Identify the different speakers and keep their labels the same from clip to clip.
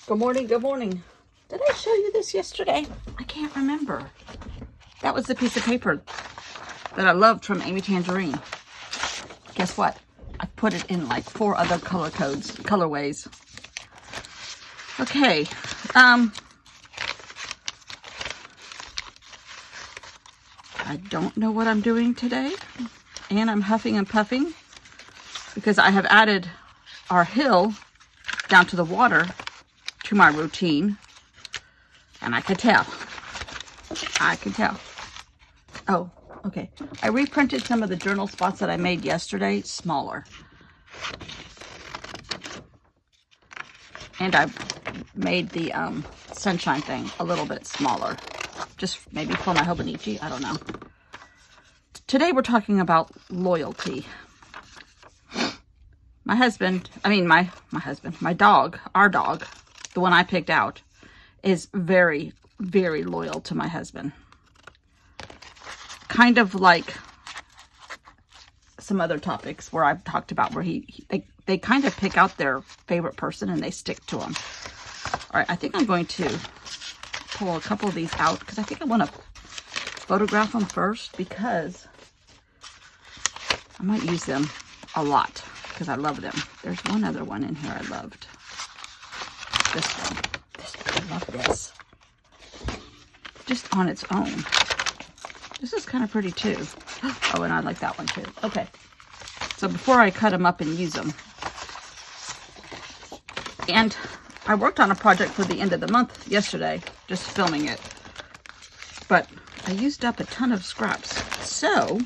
Speaker 1: Good morning, good morning. Did I show you this yesterday? I can't remember. That was the piece of paper that I loved from Amy Tangerine. Guess what? I put it in like 4 other colorways. Okay. I don't know what I'm doing today. And I'm huffing and puffing because I have added our hill down to the water to my routine. And I can tell. Oh, okay. I reprinted some of the journal spots that I made yesterday, smaller. And I made the sunshine thing a little bit smaller. Just maybe for my Hobonichi, I don't know. Today we're talking about loyalty. My dog, our dog, the one I picked out, is very, very loyal to my husband. Kind of like some other topics where I've talked about where they kind of pick out their favorite person and they stick to them. All right, I think I'm going to pull a couple of these out because I think I want to photograph them first because I might use them a lot because I love them. There's one other one in here I loved. This one. I love this. Just on its own. This is kind of pretty too. Oh, and I like that one too. Okay. So before I cut them up and use them. And I worked on a project for the end of the month yesterday, just filming it. But I used up a ton of scraps. So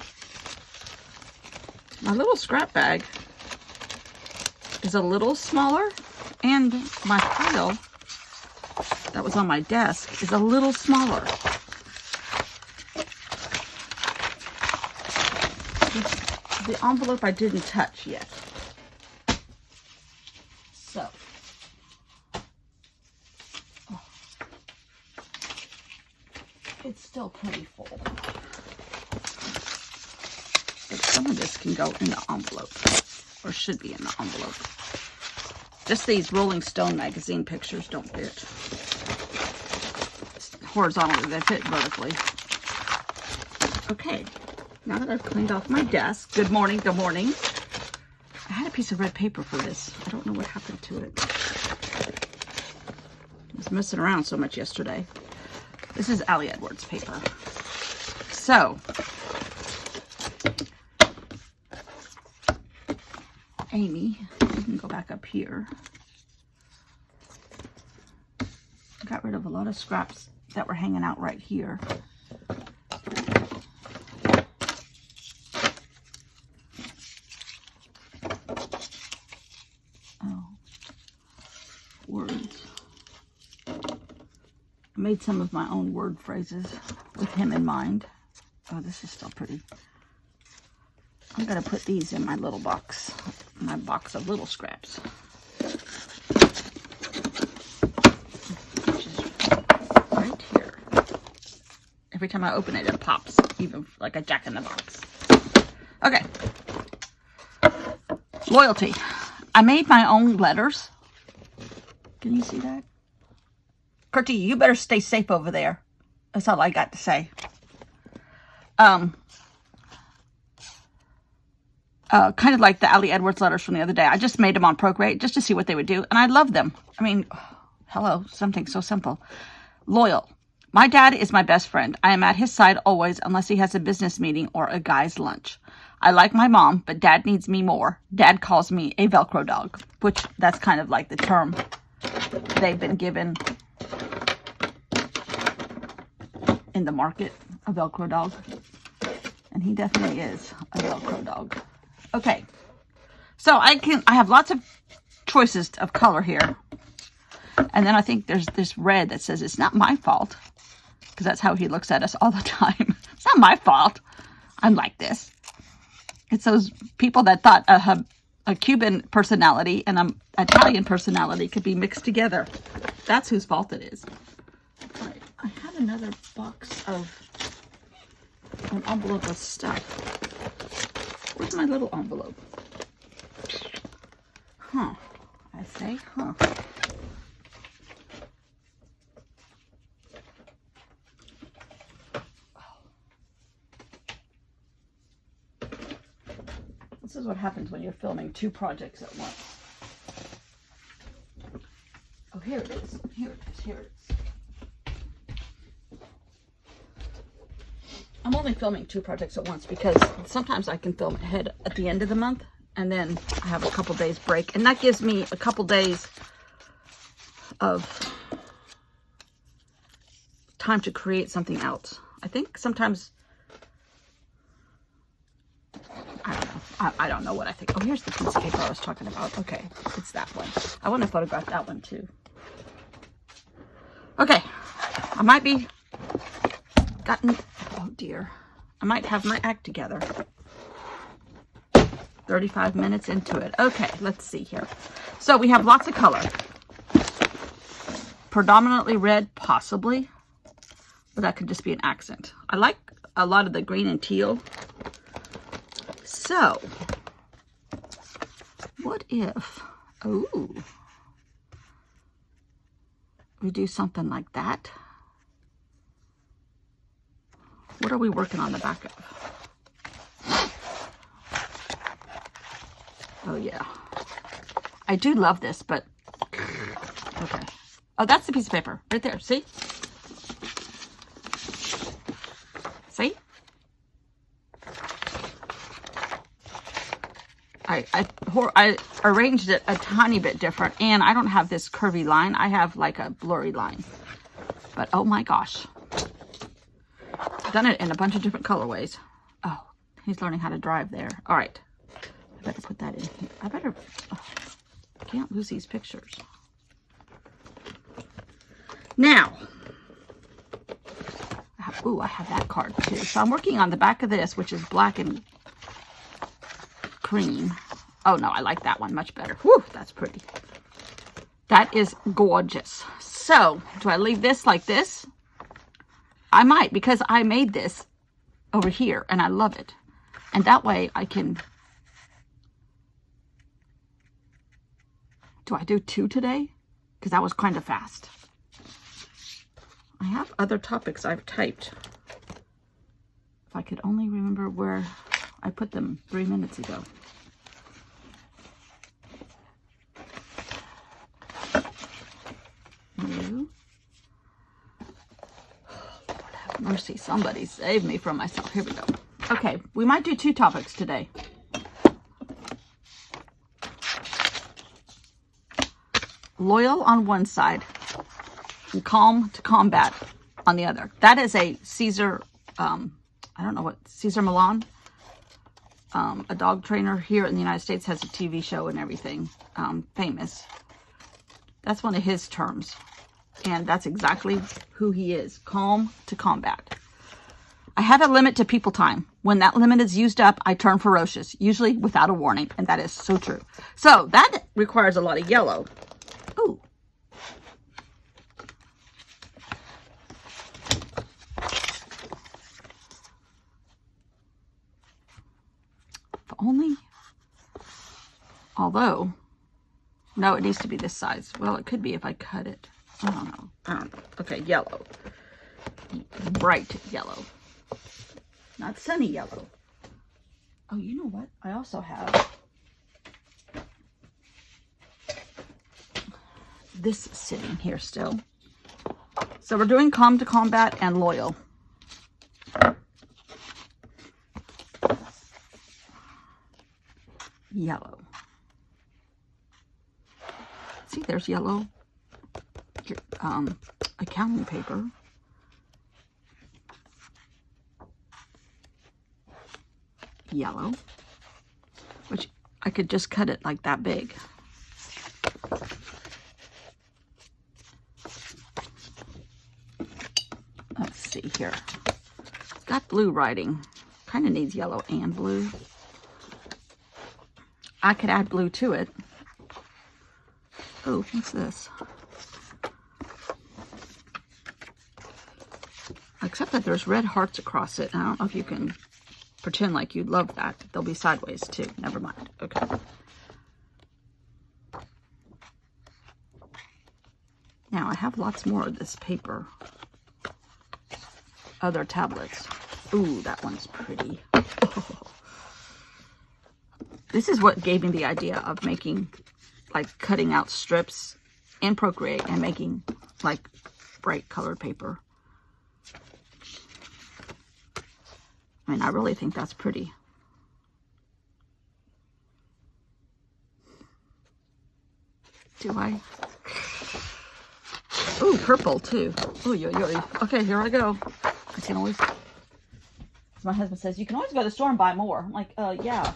Speaker 1: my little scrap bag is a little smaller, and my pile that was on my desk is a little smaller. The envelope I didn't touch yet. So, it's still pretty full. But some of this can go in the envelope, or should be in the envelope. Just these Rolling Stone magazine pictures don't fit horizontally, they fit vertically. Okay, now that I've cleaned off my desk, good morning, good morning. I had a piece of red paper for this. I don't know what happened to it. I was messing around so much yesterday. This is Ali Edwards paper. So, Amy, you can go back up here. I got rid of a lot of scraps that were hanging out right here. Oh, words. I made some of my own word phrases with him in mind. Oh, this is still pretty. I'm going to put these in my little box, my box of little scraps. Which is right here. Every time I open it, it pops, even like a jack-in-the-box. Okay. Loyalty. I made my own letters. Can you see that? Kurtie, you better stay safe over there. That's all I got to say. Kind of like the Ali Edwards letters from the other day. I just made them on Procreate just to see what they would do. And I love them. I mean, hello, something so simple. Loyal. My dad is my best friend. I am at his side always unless he has a business meeting or a guy's lunch. I like my mom, but dad needs me more. Dad calls me a Velcro dog, which that's kind of like the term they've been given in the market, a Velcro dog. And he definitely is a Velcro dog. Okay, so I have lots of choices of color here. And then I think there's this red that says, it's not my fault. Because that's how he looks at us all the time. It's not my fault. I'm like this. It's those people that thought a Cuban personality and an Italian personality could be mixed together. That's whose fault it is. All right, I have another box of an envelope of stuff. Where's my little envelope? Huh. I say, huh. This is what happens when you're filming 2 projects at once. Oh, here it is. Here it is. Here it is. I'm only filming 2 projects at once because sometimes I can film ahead at the end of the month and then I have a couple days break. And that gives me a couple days of time to create something else. I think sometimes, I don't know. I don't know what I think. Oh, here's the piece of paper I was talking about. Okay, it's that one. I want to photograph that one too. Okay, I might be oh dear. I might have my act together. 35 minutes into it. Okay, let's see here. So we have lots of color. Predominantly red, possibly. But that could just be an accent. I like a lot of the green and teal. So, what if, oh, we do something like that? What are we working on the back of? Oh, yeah. I do love this, but, okay. Oh, that's the piece of paper right there. See? See? I arranged it a tiny bit different, and I don't have this curvy line. I have like a blurry line. But oh my gosh. I've done it in a bunch of different colorways. Oh, he's learning how to drive there. All right. I better put that in here. I can't lose these pictures. Now, ooh, I have that card too. So I'm working on the back of this, which is black and cream. Oh no, I like that one much better. Whew, that's pretty. That is gorgeous. So, do I leave this like this? I might, because I made this over here and I love it. And that way I can... Do I do 2 today? Because that was kind of fast. I have other topics I've typed. If I could only remember where I put them 3 minutes ago. No. Lord have mercy. Somebody save me from myself. Here we go. Okay, we might do 2 topics today. Loyal on one side and calm to combat on the other. That is a Cesar, I don't know what, Cesar Millan, a dog trainer here in the United States, has a TV show and everything, famous. That's one of his terms. And that's exactly who he is. Calm to combat. I have a limit to people time. When that limit is used up, I turn ferocious, usually without a warning. And that is so true. So that requires a lot of yellow. Ooh. If only. Although, no, it needs to be this size. Well, it could be if I cut it. I don't know. I don't know. Okay, yellow. Bright yellow. Not sunny yellow. Oh, you know what? I also have this sitting here still. So we're doing calm to combat and loyal. Yellow. See, there's yellow. Accounting paper. Yellow. Which I could just cut it like that big. Let's see here. It's got blue writing. Kind of needs yellow and blue. I could add blue to it. Oh, what's this? Except that there's red hearts across it. I don't know if you can pretend like you'd love that. They'll be sideways too. Never mind. Okay. Now I have lots more of this paper. Other tablets. Ooh, that one's pretty. Oh. This is what gave me the idea of making, like, cutting out strips in Procreate and making, like, bright colored paper. I mean, I really think that's pretty. Do I? Ooh, purple too. Ooh, yo, yo. Okay, here I go. I can always, as my husband says, you can always go to the store and buy more. I'm like, yeah.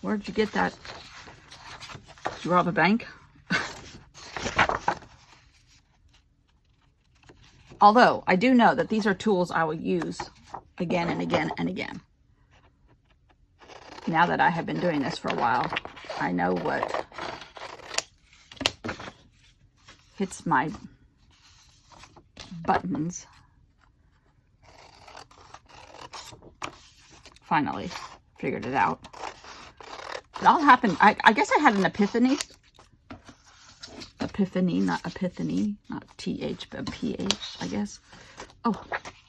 Speaker 1: Where'd you get that? Did you rob a bank? Although, I do know that these are tools I will use again and again and again. Now that I have been doing this for a while, I know what hits my buttons. Finally figured it out. It all happened, I guess I had an epiphany. Epiphany, not epiphany, not TH, but PH, I guess. Oh,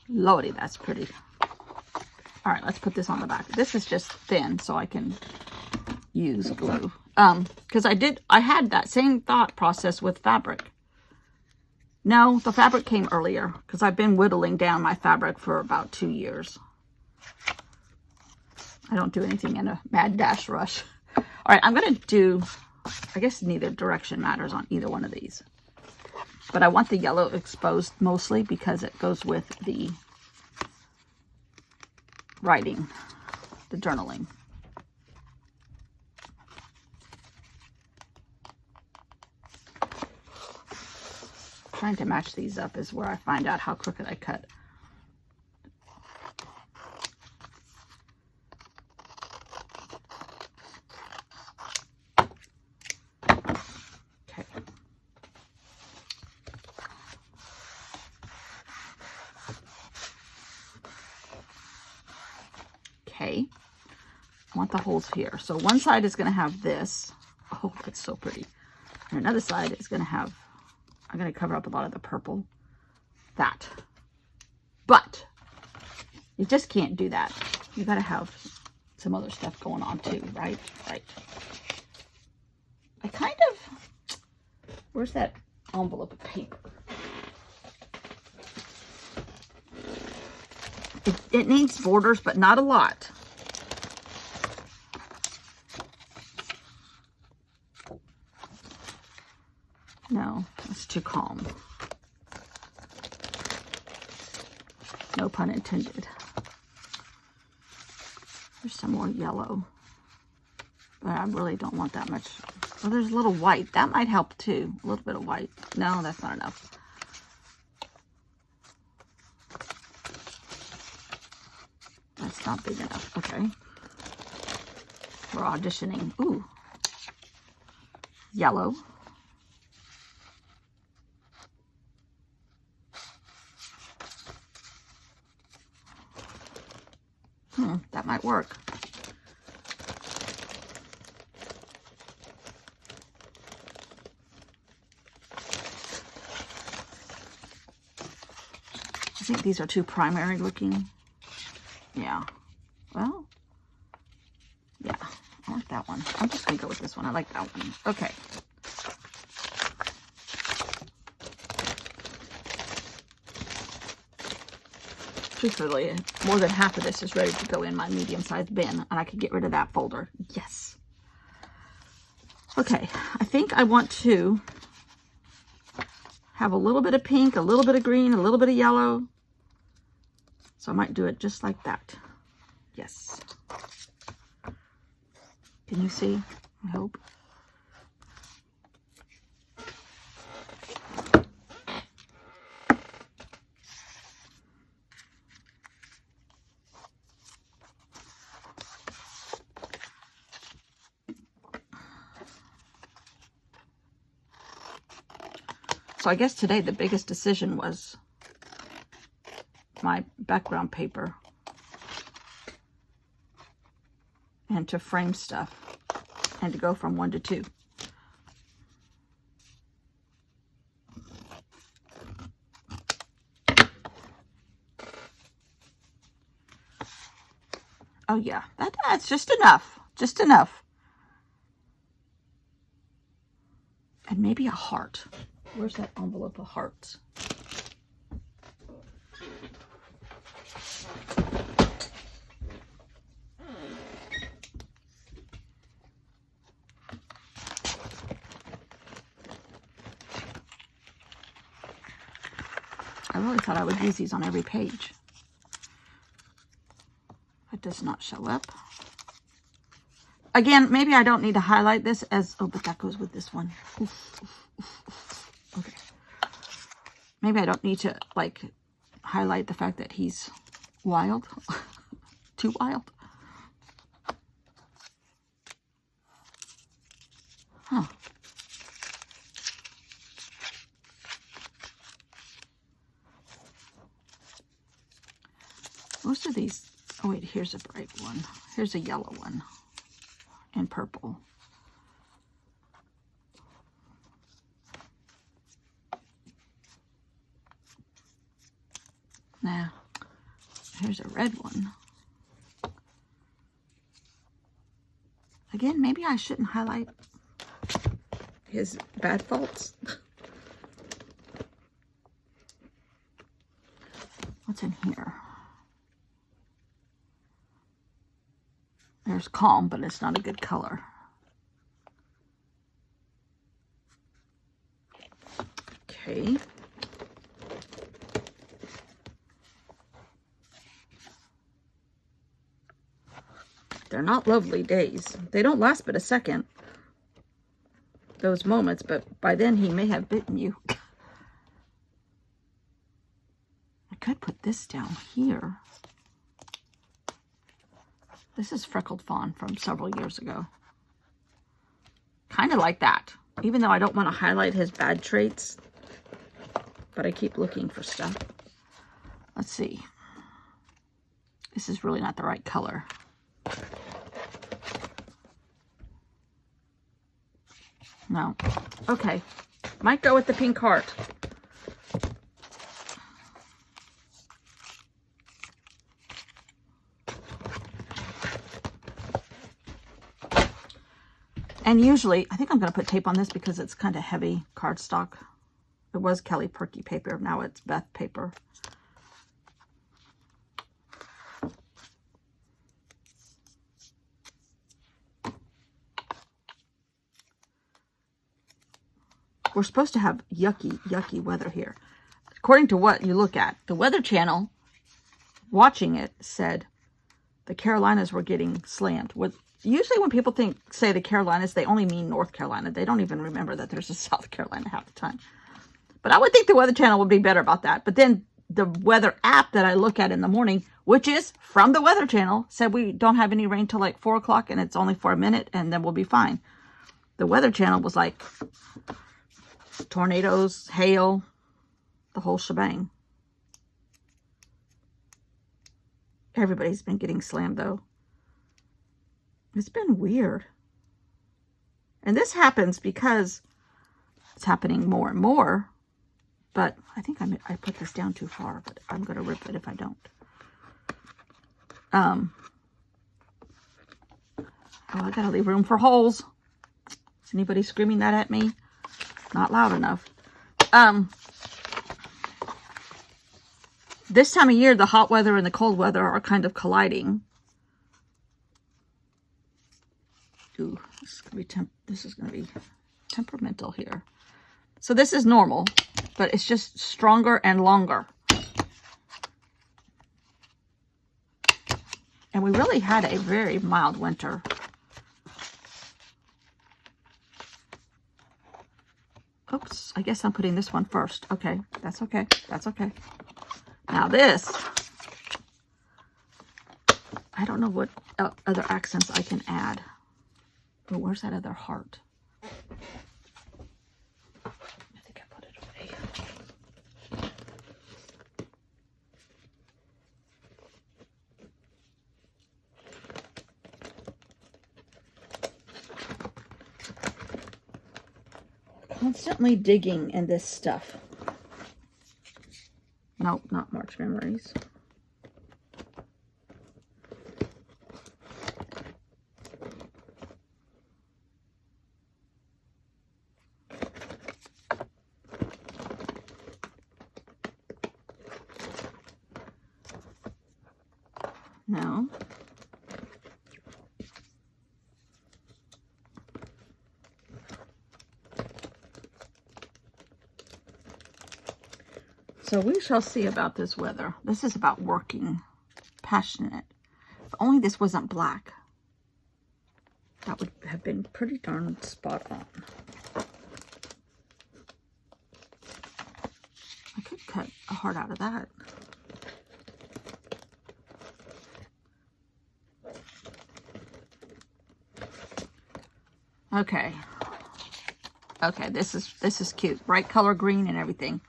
Speaker 1: lordy, that's pretty. All right, let's put this on the back. This is just thin, so I can use glue. Because I had that same thought process with fabric. No, the fabric came earlier, because I've been whittling down my fabric for about 2 years. I don't do anything in a mad dash rush. All right, I'm going to do, I guess neither direction matters on either one of these. But I want the yellow exposed mostly because it goes with the writing, the journaling. Trying to match these up is where I find out how crooked I cut. Okay, I want the holes here. So one side is going to have this. Oh, that's so pretty. And another side is going to have, I'm going to cover up a lot of the purple. That. But you just can't do that. You got to have some other stuff going on too, right? Right. I kind of, where's that envelope of paper? It needs borders, but not a lot. No, that's too calm. No pun intended. There's some more yellow. But I really don't want that much. Oh, there's a little white. That might help too. A little bit of white. No, that's not enough. That's not big enough. Okay. We're auditioning. Ooh. Yellow. That might work. I think these are too primary looking. Yeah. Well, yeah. I like that one. I'm just going to go with this one. I like that one. Okay. Truthfully, more than half of this is ready to go in my medium-sized bin, and I could get rid of that folder. Yes. Okay, I think I want to have a little bit of pink, a little bit of green, a little bit of yellow. So I might do it just like that. Yes. Can you see? I hope. So I guess today the biggest decision was my background paper and to frame stuff and to go from 1 to 2. Oh yeah, that's just enough. Just enough. And maybe a heart. Where's that envelope of hearts? I really thought I would use these on every page. It does not show up. Again, maybe I don't need to highlight this as, oh, but that goes with this one. Oof, oof, oof, oof. Okay. Maybe I don't need to, like, highlight the fact that he's wild. Too wild. Huh. Most of these, oh wait, here's a bright one. Here's a yellow one and purple. Nah, here's a red one. Again, maybe I shouldn't highlight his bad faults. What's in here? There's calm, but it's not a good color. Okay. They're not lovely days. They don't last but a second, those moments, but by then he may have bitten you. I could put this down here. This is Freckled Fawn from several years ago. Kind of like that. Even though I don't want to highlight his bad traits. But I keep looking for stuff. Let's see. This is really not the right color. No. Okay. Might go with the pink heart. And usually, I think I'm going to put tape on this because it's kind of heavy cardstock. It was Kelly Perky paper. Now it's Beth paper. We're supposed to have yucky weather here. According to what you look at, the Weather Channel, watching it, said the Carolinas were getting slammed. Usually when people say the Carolinas, they only mean North Carolina. They don't even remember that there's a South Carolina half the time. But I would think the Weather Channel would be better about that. But then the weather app that I look at in the morning, which is from the Weather Channel, said we don't have any rain till like 4 o'clock and it's only for a minute and then we'll be fine. The Weather Channel was like tornadoes, hail, the whole shebang. Everybody's been getting slammed though. It's been weird. And this happens because it's happening more and more. But I think I put this down too far, but I'm going to rip it if I don't. Oh, I got to leave room for holes. Is anybody screaming that at me? Not loud enough. This time of year, the hot weather and the cold weather are kind of colliding. Ooh, this is going to be temperamental here. So this is normal, but it's just stronger and longer. And we really had a very mild winter. Oops, I guess I'm putting this one first. Okay, that's okay. That's okay. Now this, I don't know what other accents I can add. Oh, where's that other heart? I think I put it away. Constantly digging in this stuff. Nope, not March Memories. No. So we shall see about this weather. This is about working, passionate. If only this wasn't black. That would have been pretty darn spot on. I could cut a heart out of that. Okay. Okay, this is cute. Bright color green and everything.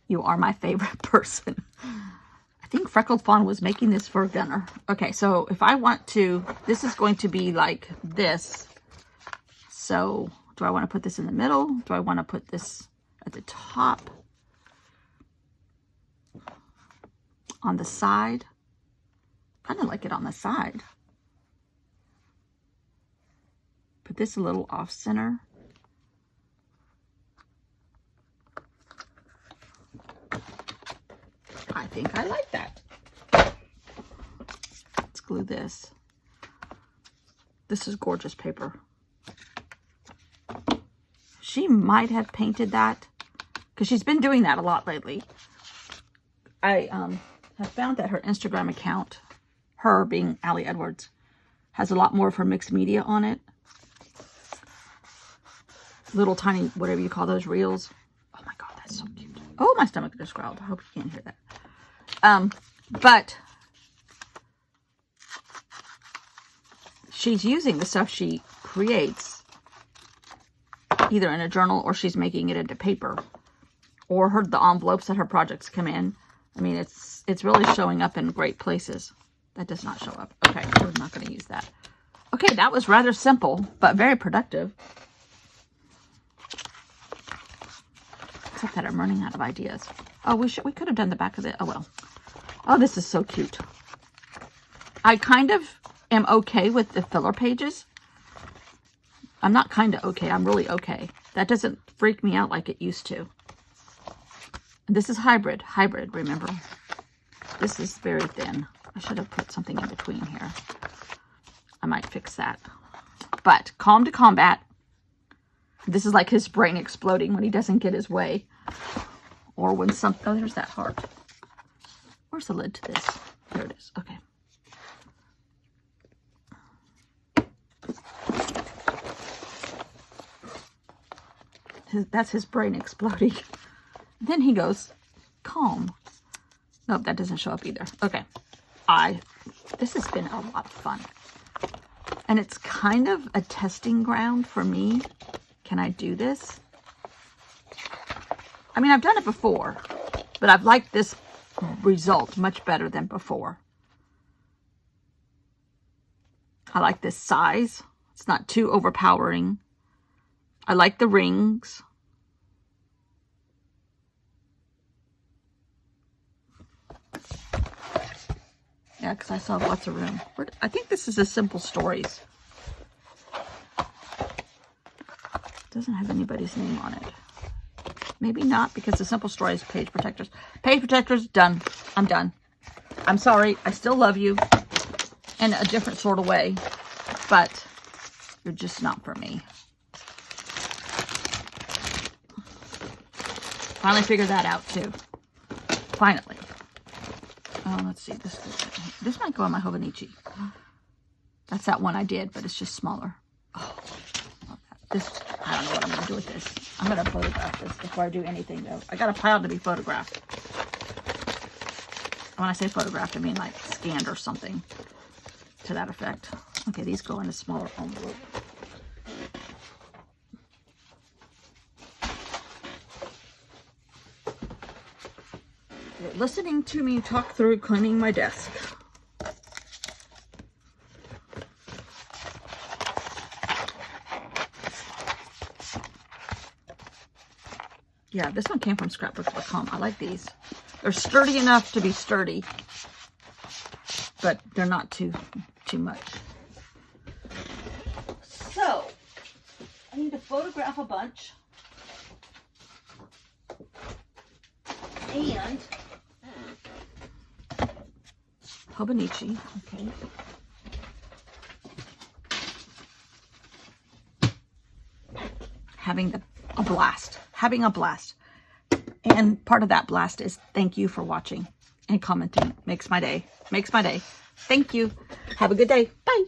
Speaker 1: You are my favorite person. I think Freckled Fawn was making this for Gunner. Okay, so if I want to, this is going to be like this. So do I want to put this in the middle? Do I want to put this at the top? On the side? Kind of like it on the side. Put this a little off center. I think I like that. Let's glue this. This is gorgeous paper. She might have painted that because she's been doing that a lot lately. I have found that her Instagram account, her being Allie Edwards, has a lot more of her mixed media on it. Little tiny, whatever you call those, reels. Oh my God, that's so cute. Oh, my stomach just growled. I hope you can't hear that. But she's using the stuff she creates either in a journal or she's making it into paper, or the envelopes that her projects come in. I mean, it's really showing up in great places. That does not show up. Okay, we're not going to use that. Okay, that was rather simple, but very productive. Except that I'm running out of ideas. Oh, we could have done the back of it. Oh, well. Oh, this is so cute. I kind of am okay with the filler pages. I'm not kind of okay. I'm really okay. That doesn't freak me out like it used to. This is hybrid. Hybrid, remember? This is very thin. I should have put something in between here. I might fix that. But Calm to Combat. This is like his brain exploding when he doesn't get his way. Or when oh, there's that heart. Where's the lid to this? There it is. Okay. That's his brain exploding. Then he goes, calm. Nope, that doesn't show up either. Okay. This has been a lot of fun. And it's kind of a testing ground for me. Can I do this? I mean, I've done it before, but I've liked this result much better than before. I like this size. It's not too overpowering. I like the rings. Yeah, because I still have lots of room. I think this is a Simple Stories. Doesn't have anybody's name on it. Maybe not, because the Simple Stories page protectors. Page protectors, done. I'm done. I'm sorry. I still love you in a different sort of way, but you're just not for me. Finally figured that out too. Finally. Oh, let's see. This might go on my Hobonichi. That's that one I did, but it's just smaller. Oh, this. I don't know what I'm going to do with this. I'm going to photograph this before I do anything, though. I got a pile to be photographed. When I say photographed, I mean like scanned or something to that effect. Okay, these go in a smaller envelope. You're listening to me talk through cleaning my desk. Yeah, this one came from scrapbooks.com. I like these. They're sturdy enough to be sturdy, but they're not too much. So, I need to photograph a bunch. And Hobonichi. Okay. Having a blast. Having a blast. And part of that blast is thank you for watching and commenting. Makes my day. Makes my day. Thank you. Have a good day. Bye.